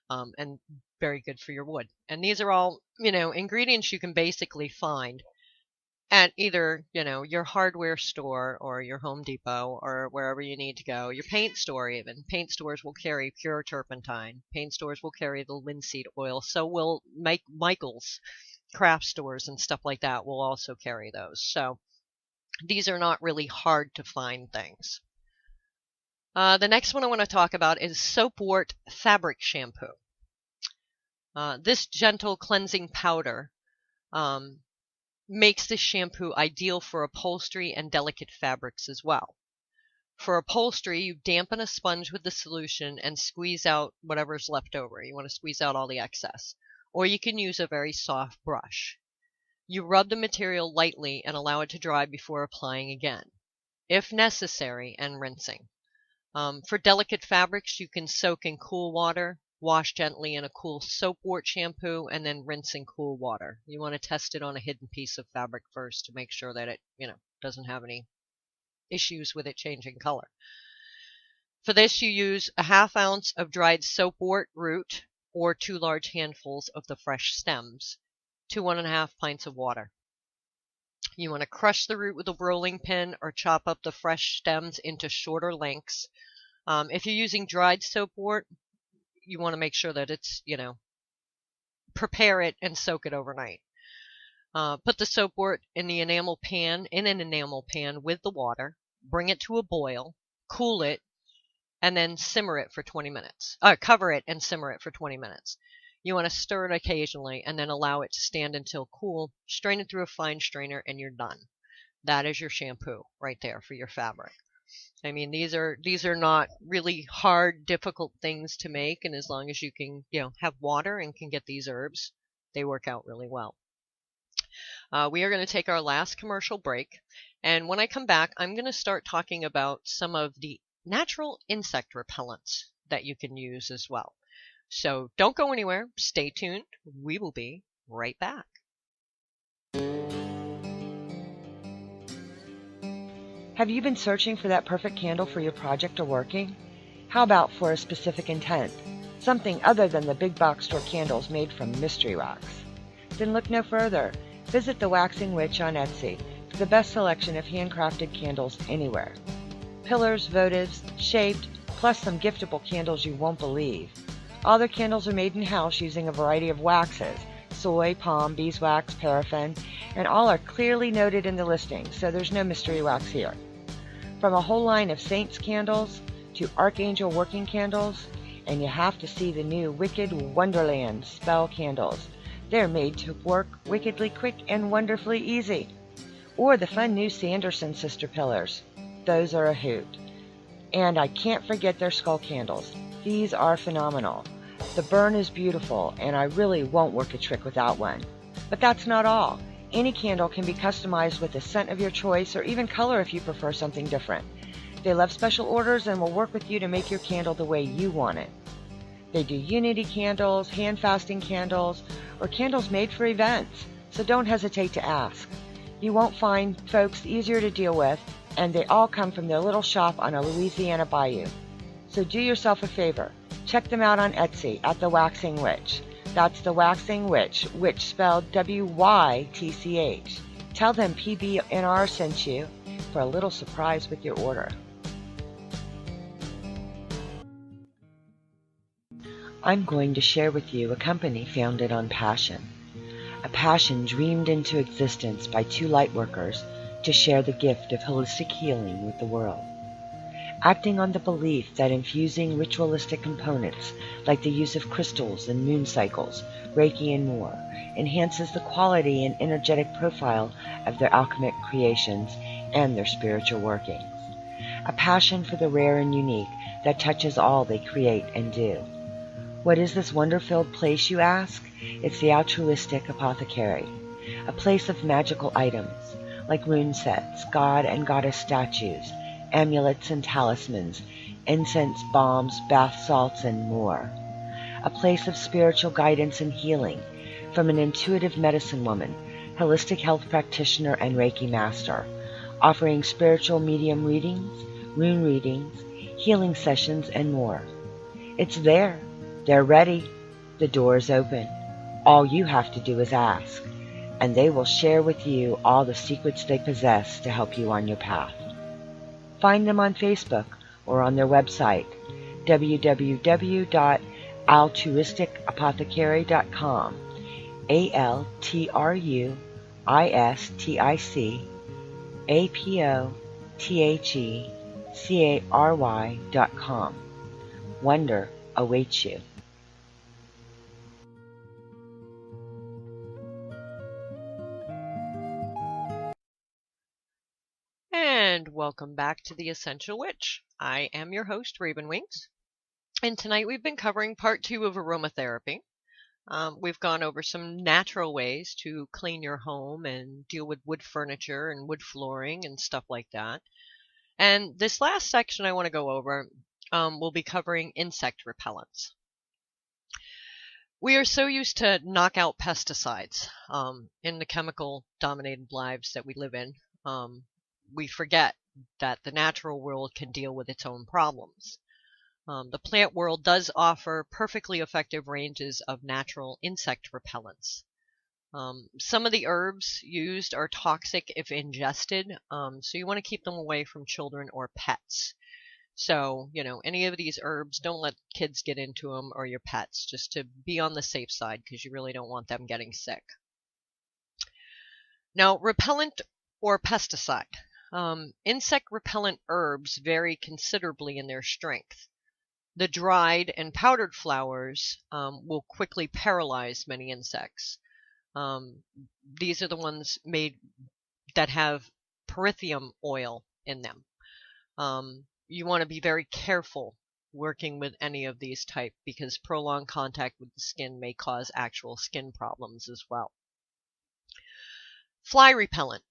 And very good for your wood. And these are all, ingredients you can basically find at either, your hardware store or your Home Depot or wherever you need to go. Your paint store even. Paint stores will carry pure turpentine. Paint stores will carry the linseed oil. So will Michael's craft stores and stuff like that will also carry those. So these are not really hard to find things. The next one I want to talk about is Soapwort Fabric Shampoo. This gentle cleansing powder makes this shampoo ideal for upholstery and delicate fabrics as well. For upholstery, you dampen a sponge with the solution and squeeze out whatever's left over. You want to squeeze out all the excess. Or you can use a very soft brush. You rub the material lightly and allow it to dry before applying again, if necessary, and rinsing. For delicate fabrics, you can soak in cool water, wash gently in a cool soapwort shampoo, and then rinse in cool water. You want to test it on a hidden piece of fabric first to make sure that it, doesn't have any issues with it changing color. For this, you use a 1/2 ounce of dried soapwort root or 2 large handfuls of the fresh stems to 1.5 pints of water. You want to crush the root with a rolling pin or chop up the fresh stems into shorter lengths. If you're using dried soapwort, you want to make sure that it's, prepare it and soak it overnight. Put the soapwort in an enamel pan with the water. Bring it to a boil, cool it, and then simmer it for 20 minutes. Cover it and simmer it for 20 minutes. You want to stir it occasionally and then allow it to stand until cool. Strain it through a fine strainer and you're done. That is your shampoo right there for your fabric. I mean, these are not really hard, difficult things to make, and as long as you can, have water and can get these herbs, they work out really well. We are going to take our last commercial break, and when I come back, I'm going to start talking about some of the natural insect repellents that you can use as well. So don't go anywhere. Stay tuned. We will be right back. Have you been searching for that perfect candle for your project or working? How about for a specific intent? Something other than the big box store candles made from mystery wax? Then look no further. Visit the Waxing Witch on Etsy for the best selection of handcrafted candles anywhere. Pillars, votives, shaped, plus some giftable candles you won't believe. All their candles are made in-house using a variety of waxes, soy, palm, beeswax, paraffin, and all are clearly noted in the listing, so there's no mystery wax here. From a whole line of saints candles to archangel working candles, and you have to see the new Wicked Wonderland spell candles. They're made to work wickedly quick and wonderfully easy. Or the fun new Sanderson sister pillars. Those are a hoot. And I can't forget their skull candles. These are phenomenal. The burn is beautiful, and I really won't work a trick without one. But that's not all. Any candle can be customized with a scent of your choice, or even color if you prefer something different. They love special orders and will work with you to make your candle the way you want it. They do unity candles, hand fasting candles, or candles made for events, so don't hesitate to ask. You won't find folks easier to deal with, and they all come from their little shop on a Louisiana bayou. So do yourself a favor. Check them out on Etsy at The Waxing Witch. That's The Waxing Witch, witch spelled W-Y-T-C-H. Tell them PBNR sent you for a little surprise with your order. I'm going to share with you a company founded on passion. A passion dreamed into existence by two lightworkers to share the gift of holistic healing with the world. Acting on the belief that infusing ritualistic components like the use of crystals and moon cycles, Reiki and more, enhances the quality and energetic profile of their alchemic creations and their spiritual workings. A passion for the rare and unique that touches all they create and do. What is this wonder-filled place, you ask? It's the altruistic apothecary, a place of magical items like rune sets, god and goddess statues, amulets and talismans, incense, balms, bath salts, and more. A place of spiritual guidance and healing from an intuitive medicine woman, holistic health practitioner, and Reiki master, offering spiritual medium readings, rune readings, healing sessions, and more. It's there. They're ready. The door is open. All you have to do is ask, and they will share with you all the secrets they possess to help you on your path. Find them on Facebook or on their website, www.altruisticapothecary.com, ALTRUISTICAPOTHECARY.com. Wonder awaits you. And welcome back to The Essential Witch. I am your host, Raven Wings. And tonight we've been covering part 2 of aromatherapy. We've gone over some natural ways to clean your home and deal with wood furniture and wood flooring and stuff like that. And this last section I want to go over, we'll be covering insect repellents. We are so used to knock out pesticides in the chemical-dominated lives that we live in. We forget that the natural world can deal with its own problems. The plant world does offer perfectly effective ranges of natural insect repellents. Some of the herbs used are toxic if ingested, so you want to keep them away from children or pets. So, any of these herbs, don't let kids get into them or your pets, just to be on the safe side because you really don't want them getting sick. Now, repellent or pesticide. Insect repellent herbs vary considerably in their strength. The dried and powdered flowers will quickly paralyze many insects. These are the ones made that have perithium oil in them. You want to be very careful working with any of these type because prolonged contact with the skin may cause actual skin problems as well. Fly repellent.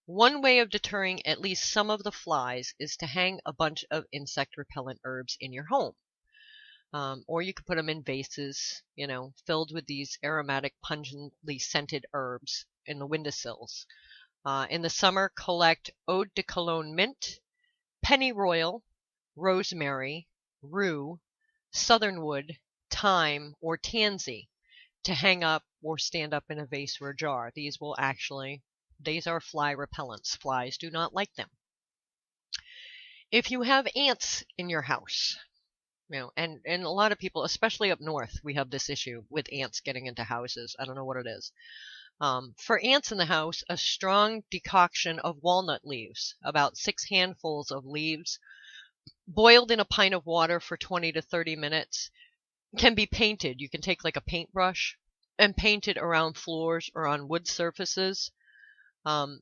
One way of deterring at least some of the flies is to hang a bunch of insect repellent herbs in your home. Or you could put them in vases, filled with these aromatic, pungently scented herbs in the windowsills. In the summer, collect eau de cologne mint, pennyroyal, rosemary, rue, southernwood, thyme, or tansy to hang up or stand up in a vase or a jar. These are fly repellents. Flies do not like them. If you have ants in your house, and a lot of people, especially up north, we have this issue with ants getting into houses. I don't know what it is. For ants in the house, a strong decoction of walnut leaves, about 6 handfuls of leaves, boiled in a pint of water for 20 to 30 minutes, can be painted. You can take like a paintbrush and paint it around floors or on wood surfaces. And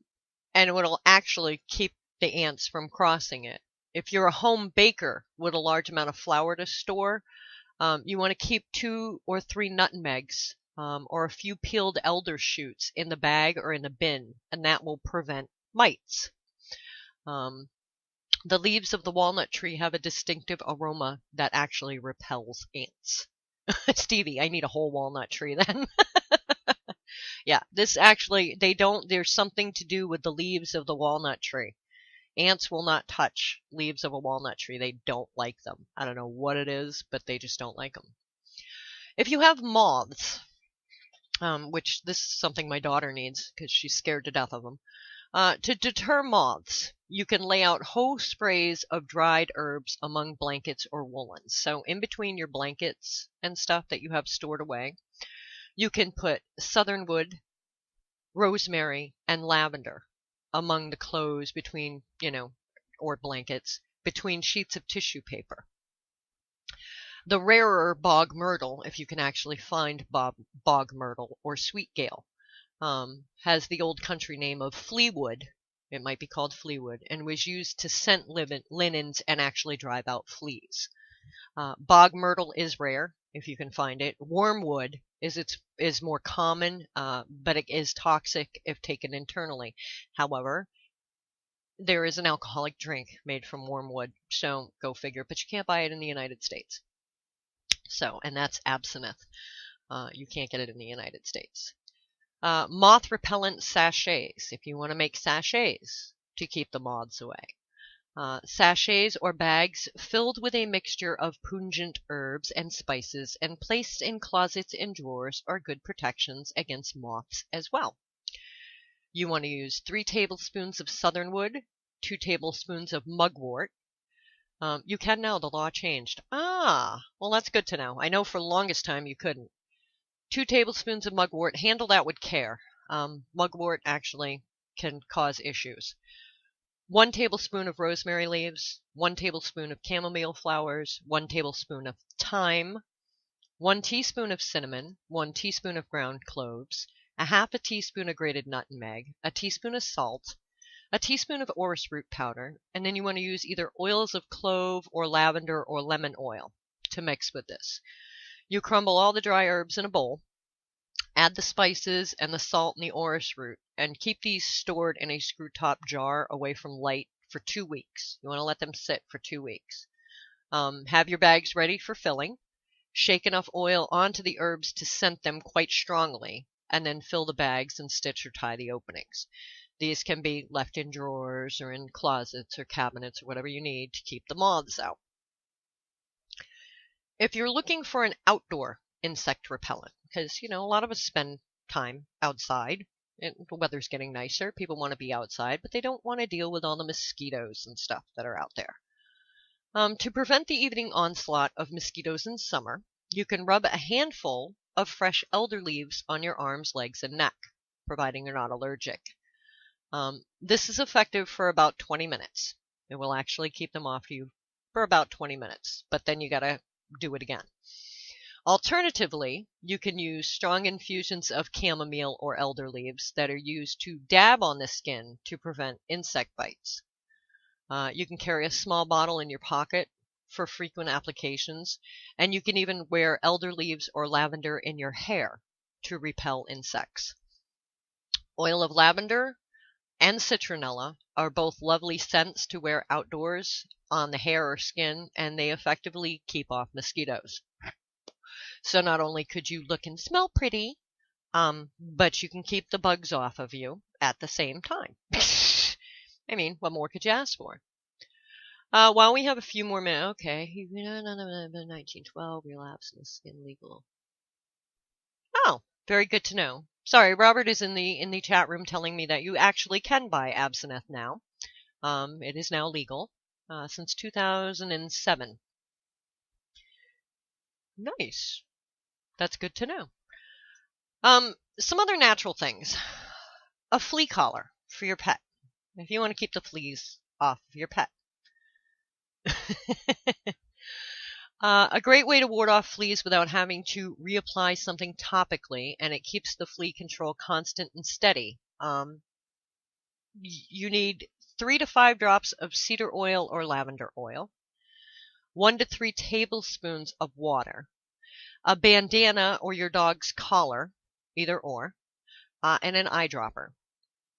it will actually keep the ants from crossing it. If you're a home baker with a large amount of flour to store, you want to keep 2 or 3 nutmegs or a few peeled elder shoots in the bag or in the bin, and that will prevent mites. The leaves of the walnut tree have a distinctive aroma that actually repels ants. Stevie, I need a whole walnut tree then. Yeah, this actually, there's something to do with the leaves of the walnut tree. Ants will not touch leaves of a walnut tree. They don't like them. I don't know what it is, but they just don't like them. If you have moths, which this is something my daughter needs because she's scared to death of them. To deter moths, you can lay out whole sprays of dried herbs among blankets or woolens. So in between your blankets and stuff that you have stored away, you can put southernwood, rosemary, and lavender among the clothes between, or blankets, between sheets of tissue paper. The rarer bog myrtle, if you can actually find bog myrtle or sweet gale, has the old country name of fleawood. It might be called fleawood, and was used to scent linens and actually drive out fleas. Bog myrtle is rare if you can find it. Wormwood is more common, but it is toxic if taken internally. However, there is an alcoholic drink made from wormwood, so go figure. But you can't buy it in the United States. So, and that's absinthe. You can't get it in the United States. Moth repellent sachets, if you want to make sachets to keep the moths away. Sachets or bags filled with a mixture of pungent herbs and spices and placed in closets and drawers are good protections against moths as well. You want to use 3 tablespoons of southernwood, 2 tablespoons of mugwort. You can now, the law changed. Well, that's good to know. I know for the longest time you couldn't. 2 tablespoons of mugwort. Handle that with care. Mugwort actually can cause issues. 1 tablespoon of rosemary leaves, 1 tablespoon of chamomile flowers, 1 tablespoon of thyme, 1 teaspoon of cinnamon, 1 teaspoon of ground cloves, a half a teaspoon of grated nutmeg, a teaspoon of salt, a teaspoon of orris root powder, and then you want to use either oils of clove or lavender or lemon oil to mix with this. You crumble all the dry herbs in a bowl, add the spices and the salt and the orris root, and keep these stored in a screw top jar away from light for 2 weeks. You want to let them sit for 2 weeks. Have your bags ready for filling. Shake enough oil onto the herbs to scent them quite strongly, and then fill the bags and stitch or tie the openings. These can be left in drawers or in closets or cabinets or whatever you need to keep the moths out. If you're looking for an outdoor insect repellent, because, a lot of us spend time outside, and the weather's getting nicer, people want to be outside, but they don't want to deal with all the mosquitoes and stuff that are out there. To prevent the evening onslaught of mosquitoes in summer, you can rub a handful of fresh elder leaves on your arms, legs, and neck, providing you're not allergic. This is effective for about 20 minutes. It will actually keep them off you for about 20 minutes, but then you got to do it again. Alternatively, you can use strong infusions of chamomile or elder leaves that are used to dab on the skin to prevent insect bites. You can carry a small bottle in your pocket for frequent applications, and you can even wear elder leaves or lavender in your hair to repel insects. Oil of lavender and citronella are both lovely scents to wear outdoors on the hair or skin, and they effectively keep off mosquitoes. So not only could you look and smell pretty, but you can keep the bugs off of you at the same time. I mean, what more could you ask for? While we have a few more minutes, okay, 1912 relapse in the skin legal. Oh, very good to know. Sorry, Robert is in the chat room telling me that you actually can buy absinthe now. It is now legal since 2007. Nice. That's good to know. Some other natural things. A flea collar for your pet, if you want to keep the fleas off of your pet. A great way to ward off fleas without having to reapply something topically, and it keeps the flea control constant and steady. You need 3 to 5 drops of cedar oil or lavender oil, 1 to 3 tablespoons of water, a bandana or your dog's collar, either or, and an eyedropper,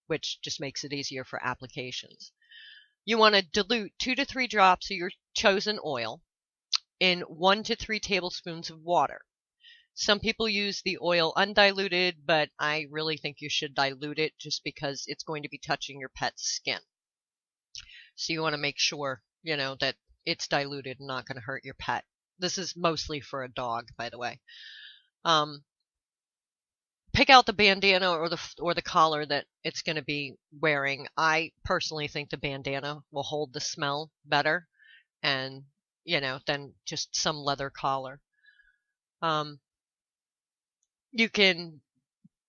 which just makes it easier for applications. You want to dilute 2 to 3 drops of your chosen oil in 1 to 3 tablespoons of water. Some people use the oil undiluted, but I really think you should dilute it just because it's going to be touching your pet's skin. So you want to make sure, that it's diluted and not going to hurt your pet. This is mostly for a dog, by the way. pick out the bandana or the collar that it's going to be wearing. I personally think the bandana will hold the smell better, and than just some leather collar. You can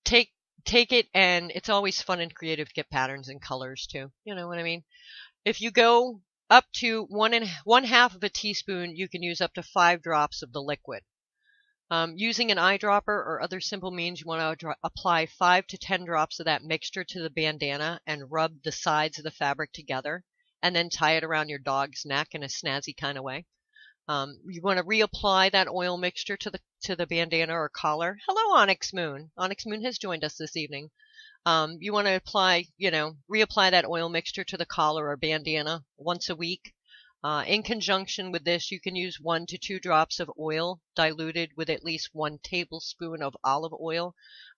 take it, and it's always fun and creative to get patterns and colors too. You know what I mean? If you go up to 1/2 of a teaspoon, you can use up to 5 drops of the liquid. Using an eyedropper or other simple means, you want to apply 5 to 10 drops of that mixture to the bandana and rub the sides of the fabric together, and then tie it around your dog's neck in a snazzy kind of way. You want to reapply that oil mixture to the bandana or collar. Hello, Onyx Moon. Onyx Moon has joined us this evening. You want to reapply that oil mixture to the collar or bandana once a week. In conjunction with this, you can use 1 to 2 drops of oil diluted with at least 1 tablespoon of olive oil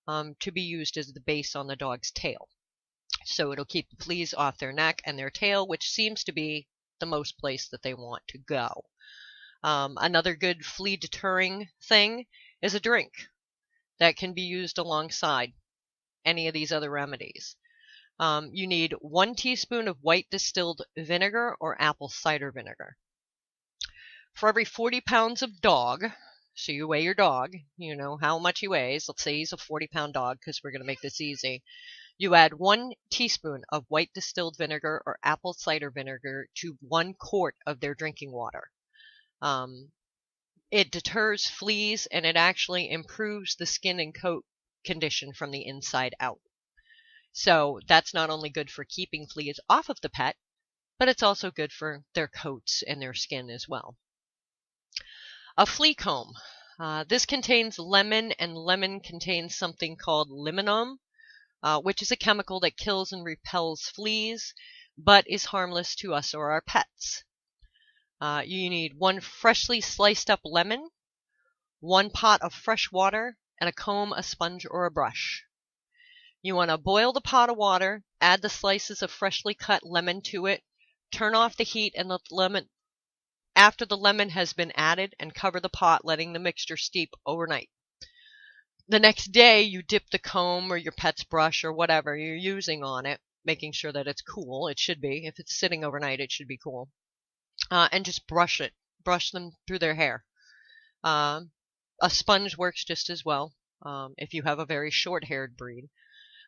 to be used as the base on the dog's tail. So it'll keep the fleas off their neck and their tail, which seems to be the most place that they want to go. Another good flea deterring thing is a drink that can be used alongside any of these other remedies. You need 1 teaspoon of white distilled vinegar or apple cider vinegar. For every 40 pounds of dog, so you weigh your dog, you know how much he weighs. Let's say he's a 40-pound dog because we're going to make this easy. You add 1 teaspoon of white distilled vinegar or apple cider vinegar to 1 quart of their drinking water. It deters fleas, and it actually improves the skin and coat condition from the inside out. So that's not only good for keeping fleas off of the pet, but it's also good for their coats and their skin as well. A flea comb. This contains lemon, and lemon contains something called limonene, which is a chemical that kills and repels fleas, but is harmless to us or our pets. You need 1 freshly sliced up lemon, 1 pot of fresh water, and a comb, a sponge, or a brush. You want to boil the pot of water, add the slices of freshly cut lemon to it, turn off the heat and let the lemon, after the lemon has been added, and cover the pot, letting the mixture steep overnight. The next day, you dip the comb or your pet's brush or whatever you're using on it, making sure that it's cool. It should be. If it's sitting overnight, it should be cool. And just brush them through their hair. A sponge works just as well if you have a very short-haired breed.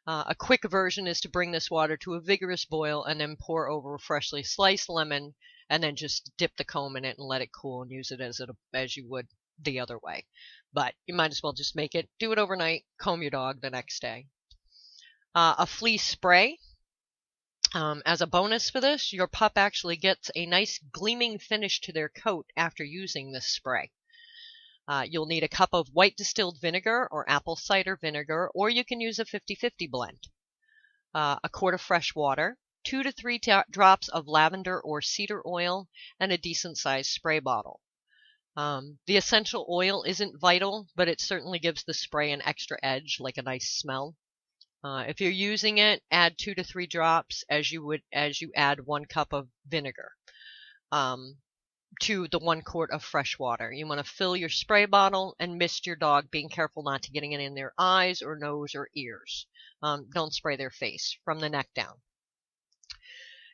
A quick version is to bring this water to a vigorous boil and then pour over a freshly sliced lemon, and then just dip the comb in it and let it cool and use it as you would the other way. But you might as well just do it overnight, comb your dog the next day. A flea spray. As a bonus for this, your pup actually gets a nice gleaming finish to their coat after using this spray. You'll need a cup of white distilled vinegar or apple cider vinegar, or you can use a 50-50 blend. A quart of fresh water, 2 to 3 drops of lavender or cedar oil, and a decent-sized spray bottle. The essential oil isn't vital, but it certainly gives the spray an extra edge, like a nice smell. If you're using it, add 2 to 3 drops as you add 1 cup of vinegar to the 1 quart of fresh water. You want to fill your spray bottle and mist your dog, being careful not to getting it in their eyes or nose or ears. Don't spray their face from the neck down.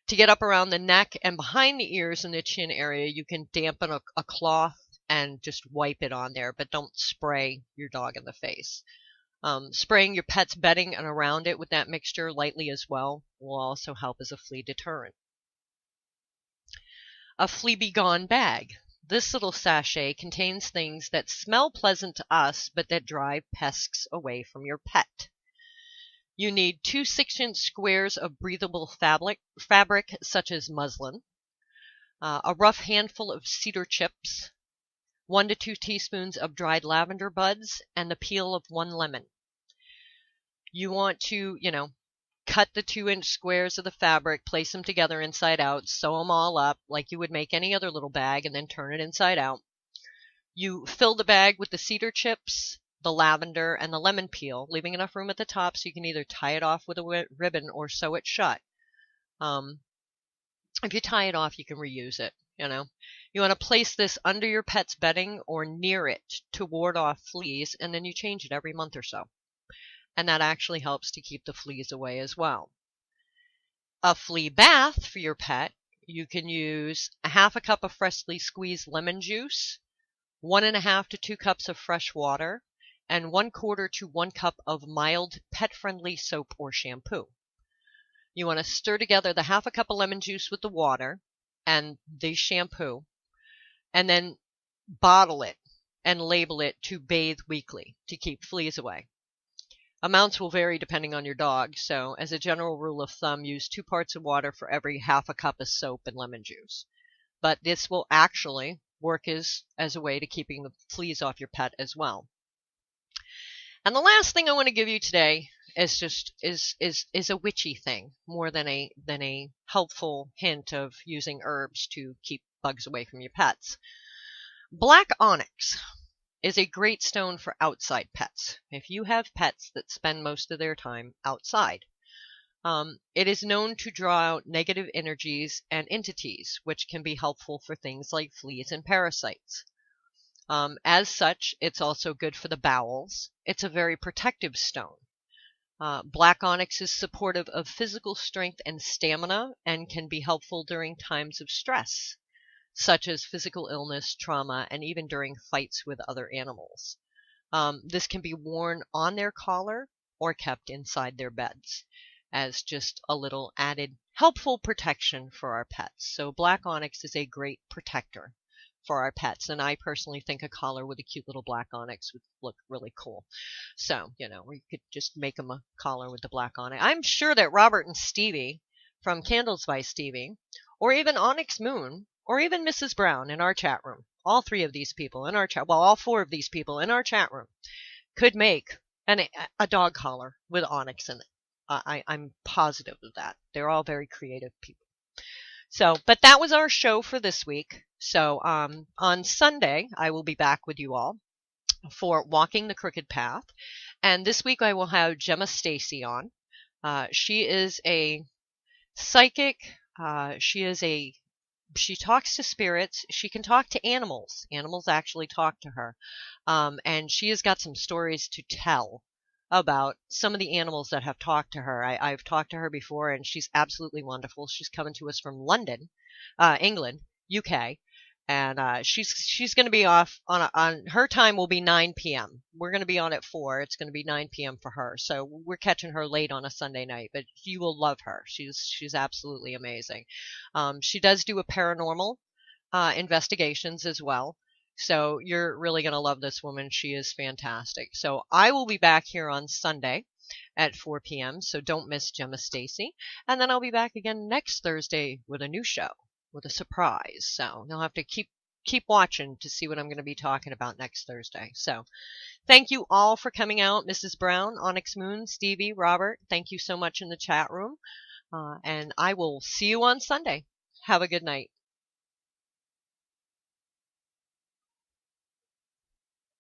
To get up around the neck and behind the ears and the chin area, you can dampen a cloth and just wipe it on there, but don't spray your dog in the face. Spraying your pet's bedding and around it with that mixture lightly as well will also help as a flea deterrent. A Flea Be Gone bag. This little sachet contains things that smell pleasant to us, but that drive pests away from your pet. You need 2 6-inch squares of breathable fabric such as muslin, a rough handful of cedar chips, 1 to 2 teaspoons of dried lavender buds, and the peel of 1 lemon. You want to, cut the 2-inch squares of the fabric, place them together inside out, sew them all up like you would make any other little bag, and then turn it inside out. You fill the bag with the cedar chips, the lavender, and the lemon peel, leaving enough room at the top so you can either tie it off with a ribbon or sew it shut. If you tie it off, you can reuse it, You want to place this under your pet's bedding or near it to ward off fleas, and then you change it every month or so. and that actually helps to keep the fleas away as well. A flea bath for your pet, you can use a half a cup of freshly squeezed lemon juice, 1.5 to 2 cups of fresh water, and 1/4 to 1 cup of mild pet-friendly soap or shampoo. You want to stir together the half a cup of lemon juice with the water and the shampoo, and then bottle it and label it to bathe weekly to keep fleas away. Amounts will vary depending on your dog, so as a general rule of thumb, use 2 parts of water for every half a cup of soap and lemon juice. But this will actually work as a way to keeping the fleas off your pet as well. And the last thing I want to give you today is just is a witchy thing more than a helpful hint of using herbs to keep bugs away from your pets. Black onyx is a great stone for outside pets. If you have pets that spend most of their time outside, it is known to draw out negative energies and entities, which can be helpful for things like fleas and parasites. As such, it's also good for the bowels. It's a very protective stone. Black onyx is supportive of physical strength and stamina and can be helpful during times of stress, such as physical illness, trauma, and even during fights with other animals. This can be worn on their collar or kept inside their beds as just a little added helpful protection for our pets. So black onyx is a great protector for our pets, and I personally think a collar with a cute little black onyx would look really cool. So, we could just make them a collar with the black onyx. I'm sure that Robert and Stevie from Candles by Stevie, or even Onyx Moon, or even Mrs. Brown in our chat room, all 3 of these people in our chat, well, all 4 of these people in our chat room could make a dog collar with onyx in it. I'm positive of that. They're all very creative people. So, but that was our show for this week. So on Sunday, I will be back with you all for Walking the Crooked Path. And this week I will have Gemma Stacy on. She is a psychic. She talks to spirits. She can talk to animals. Animals actually talk to her. And she has got some stories to tell about some of the animals that have talked to her. I've talked to her before, and she's absolutely wonderful. She's coming to us from London, England, UK. And she's going to be off on her time will be 9 p.m. We're going to be on at 4. It's going to be 9 p.m. for her. So we're catching her late on a Sunday night, but you will love her. She's absolutely amazing. She does do a paranormal investigations as well. So you're really going to love this woman. She is fantastic. So I will be back here on Sunday at 4 p.m. So don't miss Gemma Stacy. And then I'll be back again next Thursday with a new show, with a surprise. So you'll have to keep watching to see what I'm going to be talking about next Thursday. So thank you all for coming out. Mrs. Brown, Onyx Moon, Stevie, Robert, thank you so much in the chat room. And I will see you on Sunday. Have a good night.